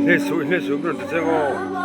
Nessuno non dicevo.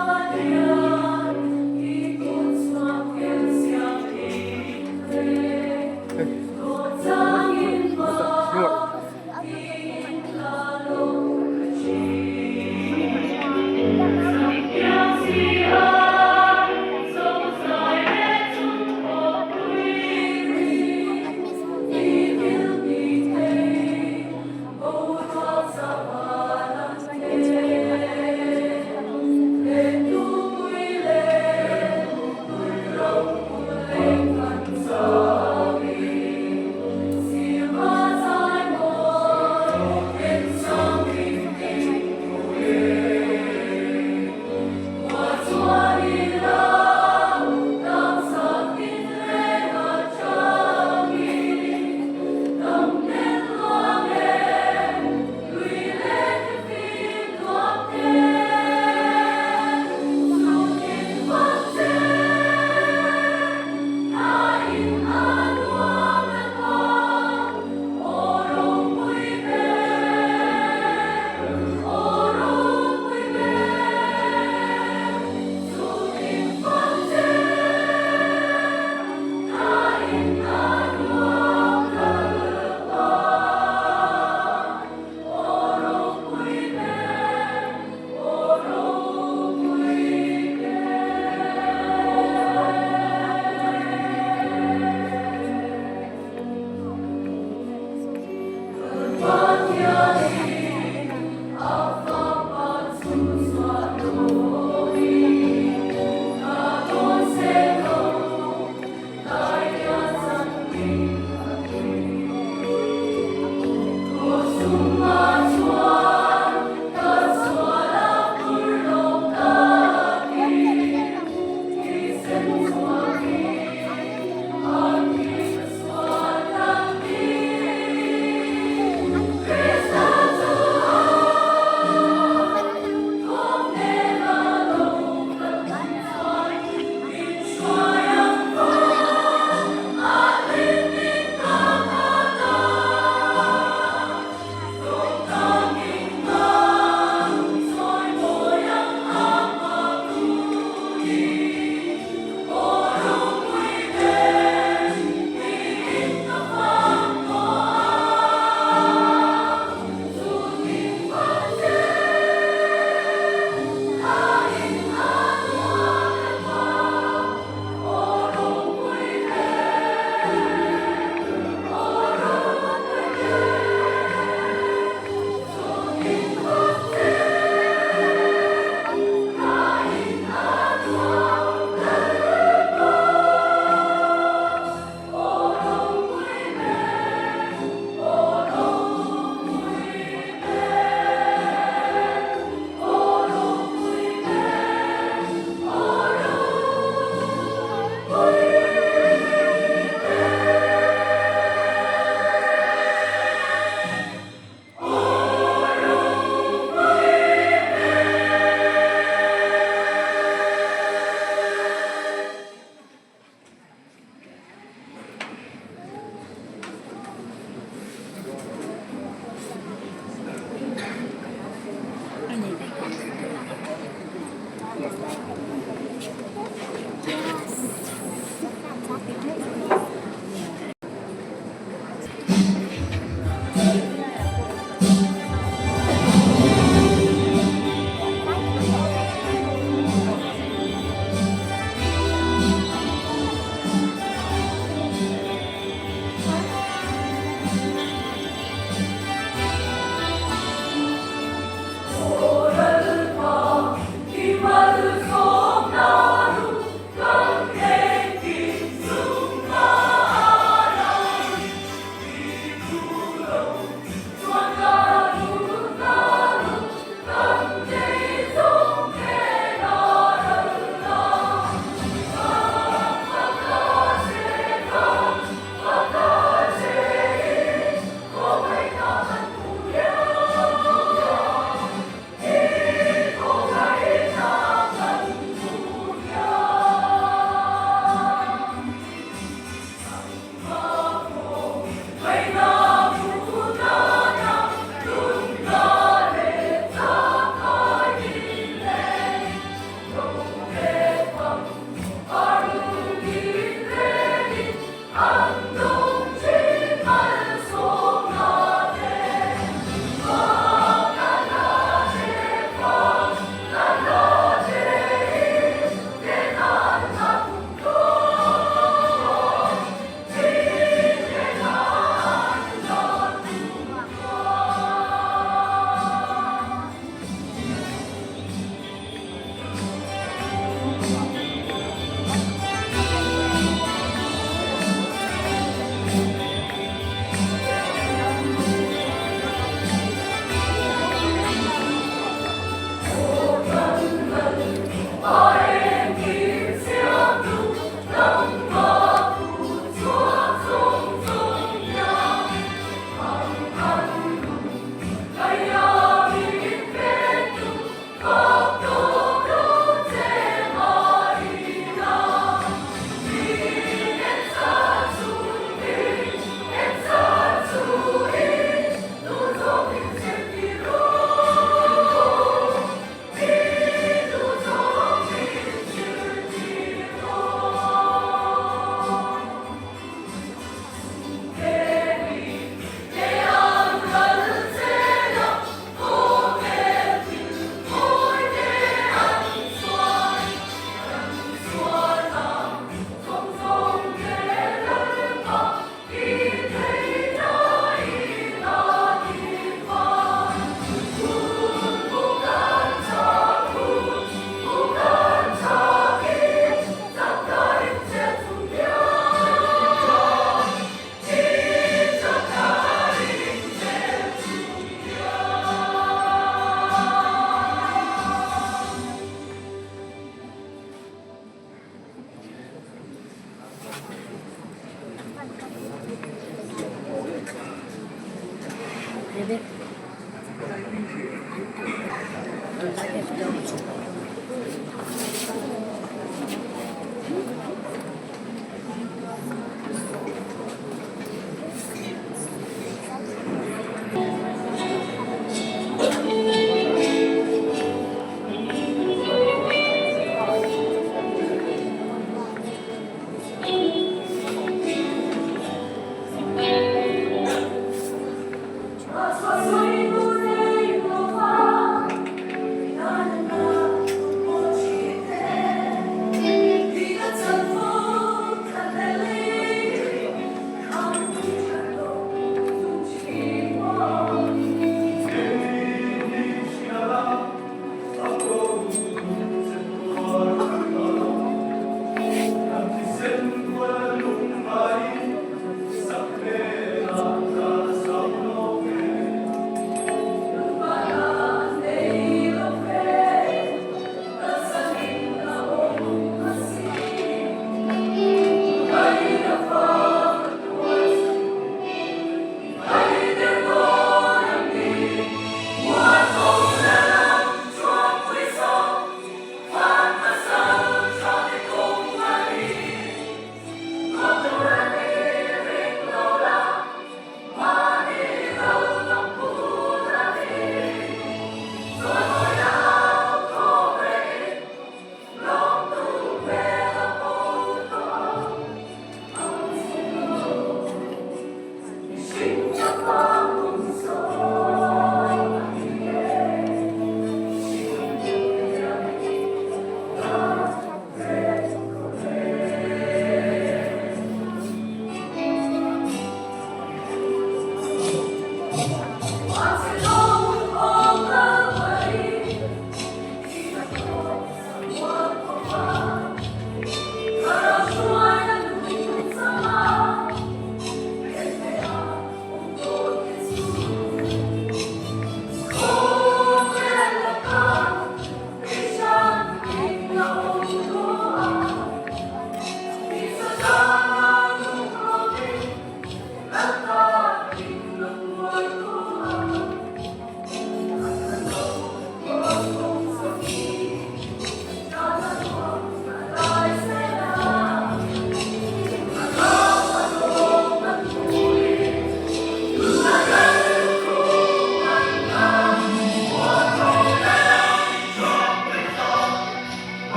베베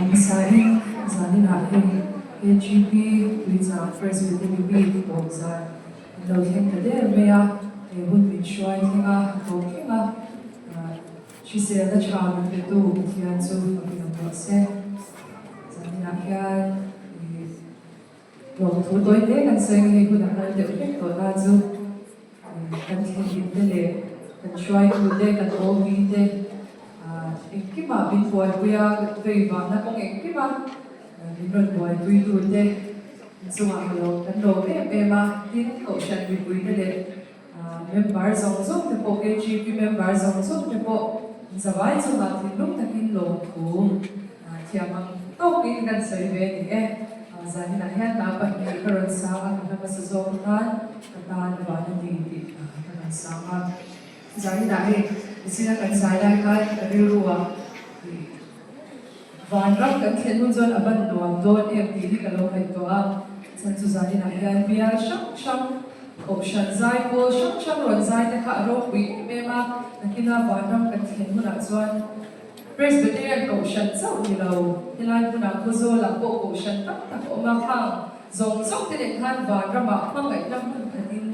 Masahin zani natin AGP with first with the week of the location today where they would be showing talking she said the child to do here so for say zani natin lo thu tôi thế kan say hay ku na de to na zu kan thil de le kan showing ku de kan o bi de cái mà bên ngoài bây tùy vào nó công nghệ cái mà bên bên ngoài tùy tùy thế dù mà cái đồ cái mà tin cổ sản bị tùy thế đấy member giống giống thì bộ cái chi cái member giống giống thì bộ giờ vài chỗ là thì lúc ta kinh lộ thủ thì mà tao kinh gần sấy về thì giờ như là hiện tại bạn nghe cái rồi sao anh nó sẽ giống tan tan và nó đi thì cái sao mà giờ như là sila kan saya kan riruwa van rak kan khenu zon aban nuam don di kalo hai to a chan chu zani na hian bia sham option zai ko sham ron zai te kha ro pi me ma nakina van rak kan khenu na chuan presbyterian option chau ni lo hilai puna ko zo la ko option tak tak o ma khang zong zong te den khan van ra ma khang ngai lam kun khanin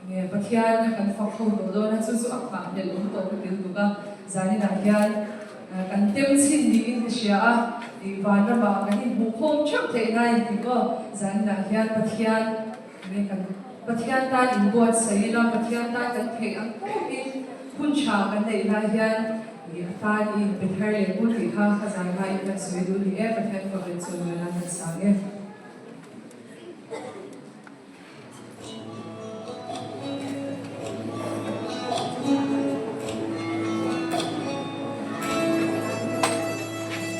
nghe bác hiền kan phật không đồ đó là chú chú ác phạm để luôn tổ cái điều đó giá như là hiền kan tiêm xin đi in cái thì vào đó mà cái gì buộc không chắc thế này thì có giá như là hiền bác hiền nghe kan bác hiền ta in buat say lo bác hiền ta kan thấy ang có in phun trà kan đây là hiền thì ta in bên hai liền buat thì ha giá như là in suy đu thì bác hiền có bên suy là nó sáng nghe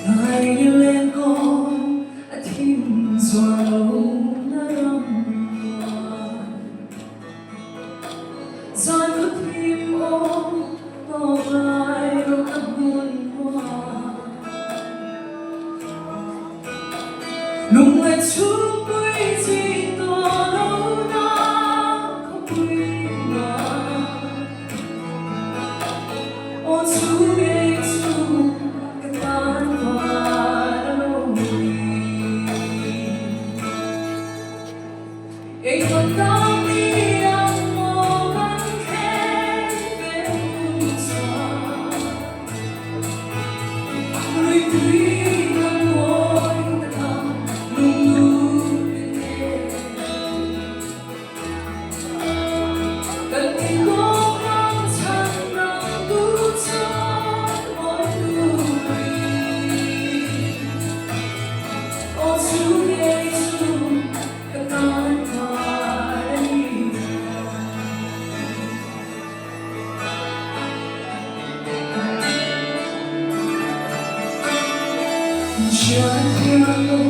Ngày đi lên con thím xóa lâu đã đắm rồi cứ thím ôm vào vai rồi cất buồn hoa lúc ngày chúng quý gì to đâu đã không quý mà ôi chú ghê chú cái tan Hãy subscribe cho kênh Ghiền Mì Gõ để không bỏ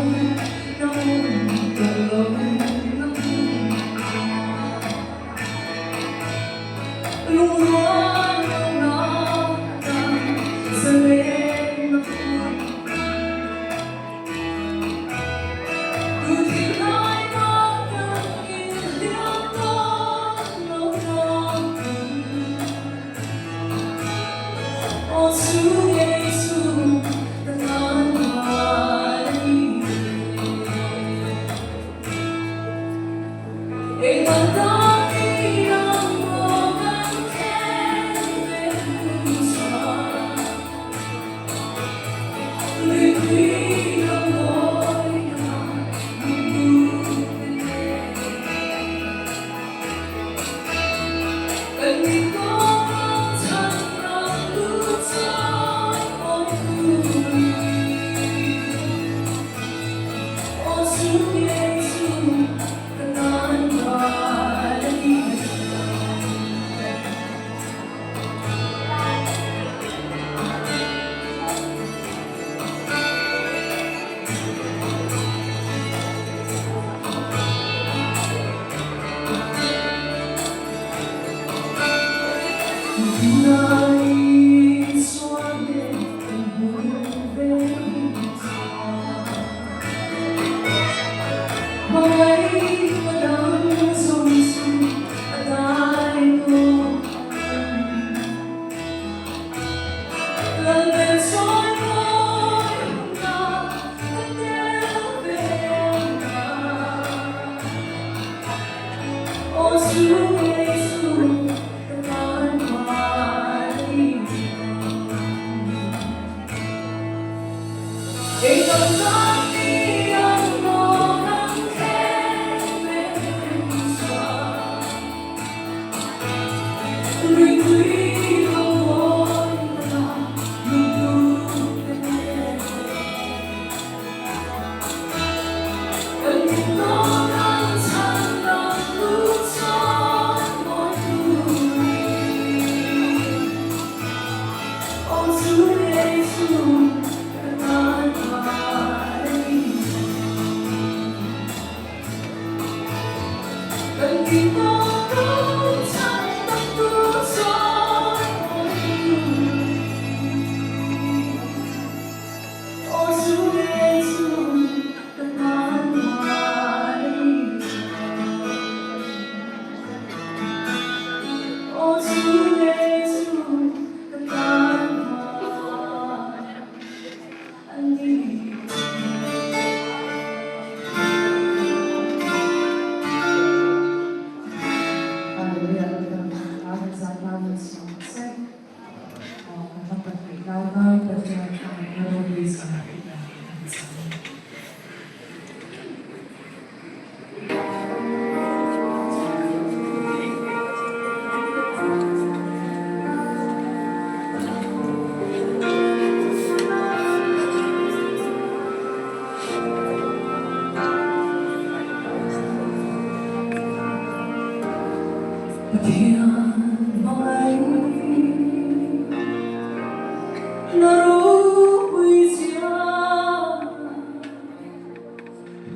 나로 보이지 않아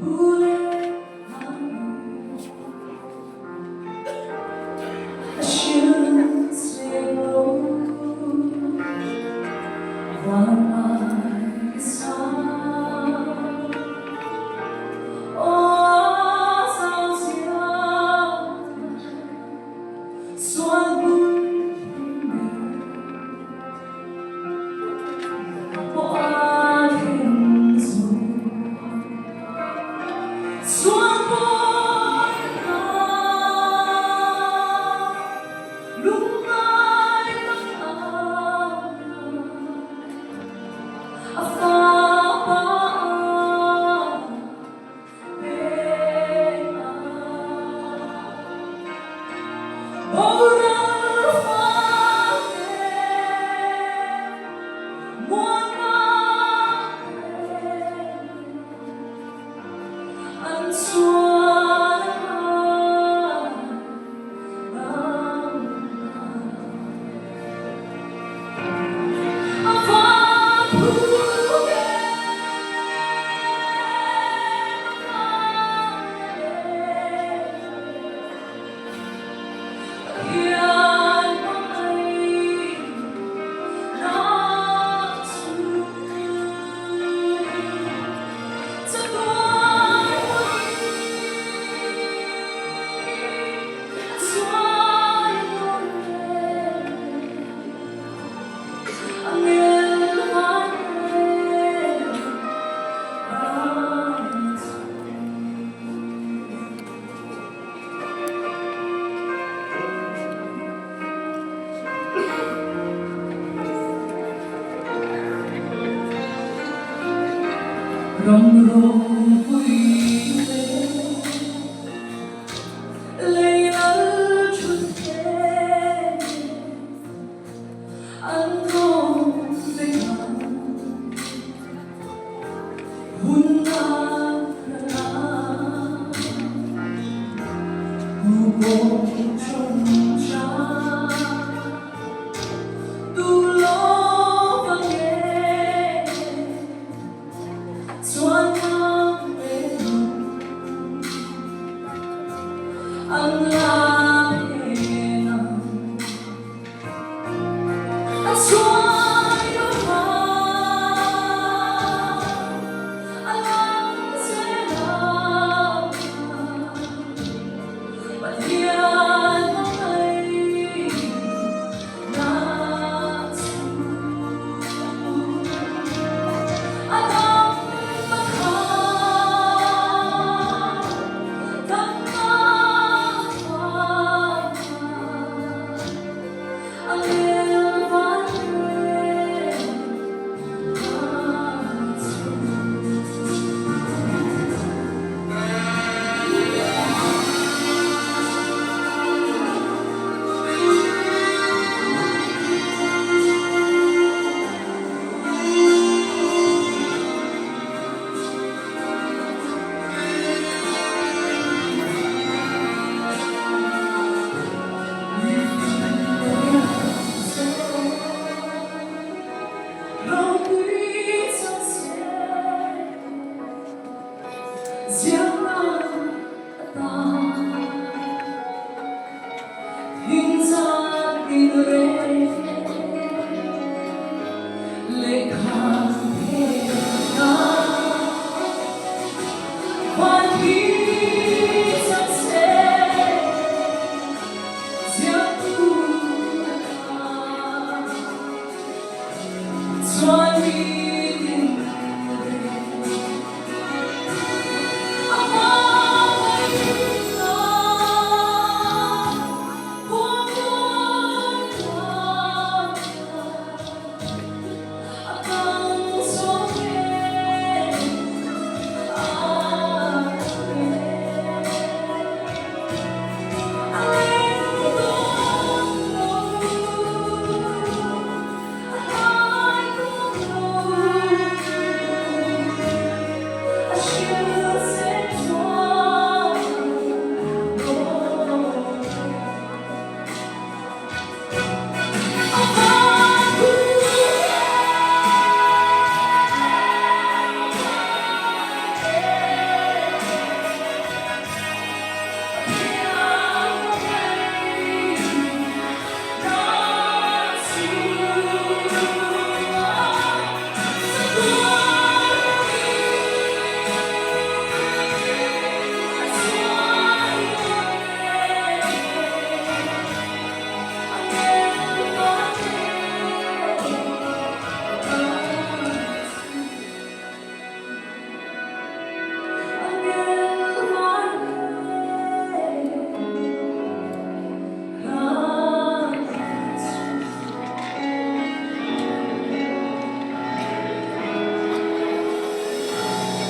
후회하는 아쉬운 새로 완만해서 그럼으로 보이네 레이나를 줄게 안동대가 혼나라 무공중자 둘러방에 Ang lahi ng aswayo pa alam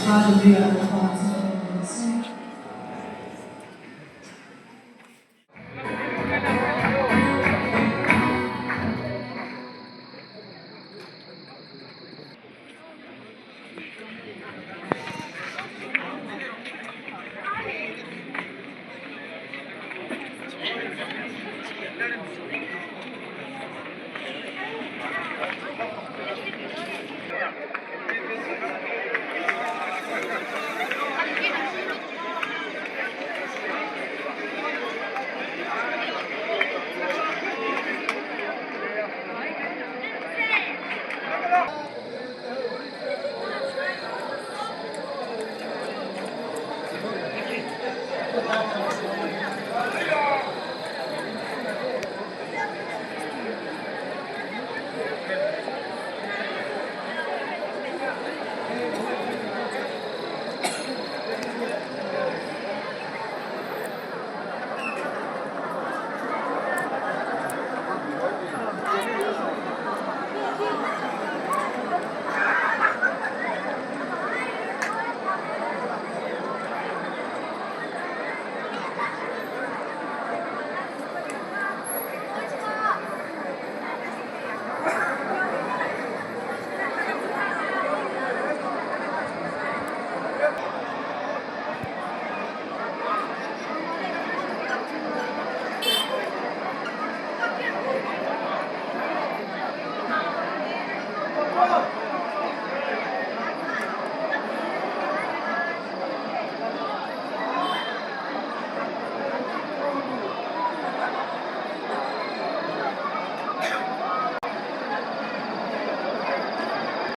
Hallelujah, the cause of the sing.